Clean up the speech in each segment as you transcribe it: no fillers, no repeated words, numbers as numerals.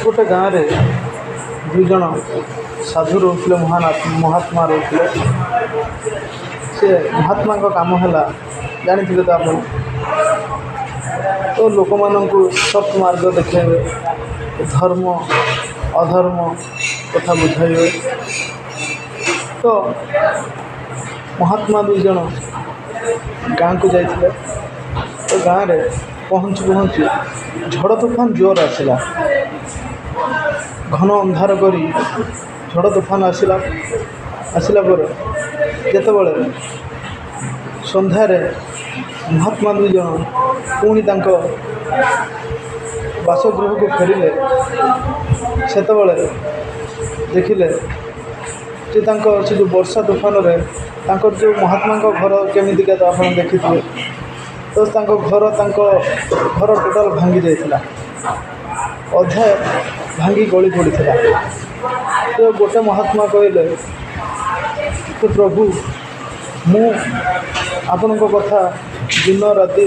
गोटे गाँव में दुई जन साधु रोते महात्मा रोते से महात्मा काम है जानी तो आप तो लोक मानू सत मार्ग देखेबे धर्म अधर्म कथा बुझाइबे। तो महात्मा दुई जन गाँव को जाइए तो गाँव में पहुँचु पहुँचु झड़ तूफान जोर आसला घन अंधार करी झड़ तूफान आसला पर जेतेबेले संध्यार महात्मा दुई जन पुणी बासगृह को फेरिले सेतेबेले देखिले जे से जो वर्षा तूफान रे जो महात्मा घर केमितिका तो आप देखिए तो घर टोटाल भांगी जाइथिला अधा भांगी गली पड़ता। तो गोटे महात्मा कहले तो प्रभु मु आपण कथा दिन राति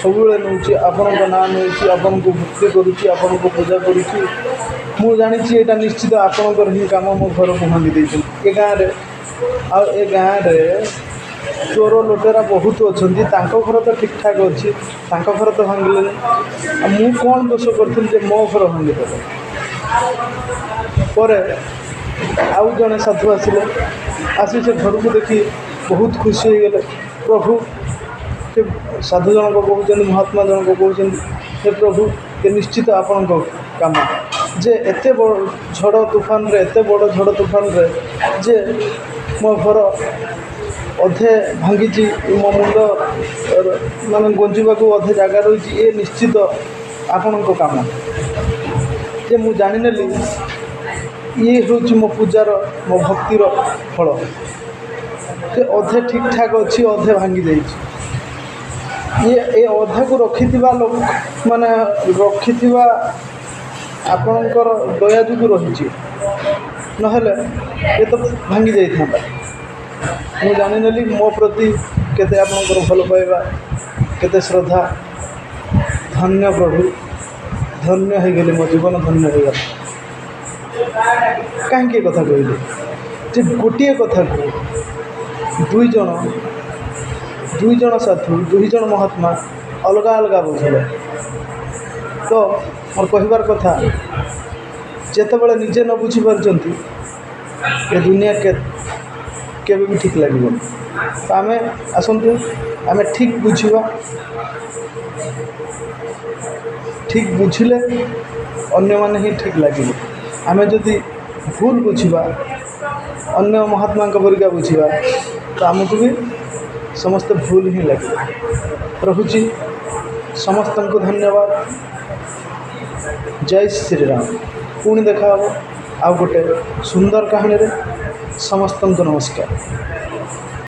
सब नौची आपण ना नौची आपण को भक्ति करुच्ची आपण को पूजा करुच्ची मु जानी यहाँ निश्चित आपणकर ही काम मो घर को भांगी देती ए गाँव ए गाँव चोर लुटेरा बहुत अच्छा घर तो ठीक ठाक अच्छी घर तो भांगिले मु कौन दोष करी मो घर भांगीदेले पर आउ जड़े साधु आसिले आसी से घर को देखी बहुत खुशी हो गले। प्रभु से साधु जनक कहते महात्मा जनक कहते हे प्रभु ये निश्चित आपण काम जे एते झड़ तूफान रे एते बड़ झड़ तूफान रे जे मो घर अधे भांगी मो मुंड माने गंजीवा को अधे जगह रही ये निश्चित आपण काम जे मु जानी नेली ये हूँ मो पूजार मो भक्तिर फल से अधे ठीक ठाक अच्छी अधे भांगी ये अधे को रखि लोक माने रखि आपणकर दया जो रही नहेले ये तो भांगी जाता मु जानी नेली मो प्रति केते आपणकर भल पाइबा केते श्रद्धा धन्य प्रभु धन्य हो गली मो जीवन धन्य हो गला। कहीं कथा कहली जे गोटे कथा को दुई जन साधु दुई जन महात्मा अलग अलग बुझले। तो मोर कहबार कथा जेतेबेले निजे न बुझी पारछंती ये दुनिया के भी ठीक लगे। तो आम आसतु आम ठीक बुझा ठीक बुझिले अन्य माने ही ठीक लगे। आम जदि भूल बुझा अन्य महात्मा परिका बुझा तो आमको भी समस्त भूल ही लगे। रहुची समस्त को धन्यवाद। जय श्री राम। पुणी देखा आ गोटे सुंदर कहानी रे समस्त को नमस्कार।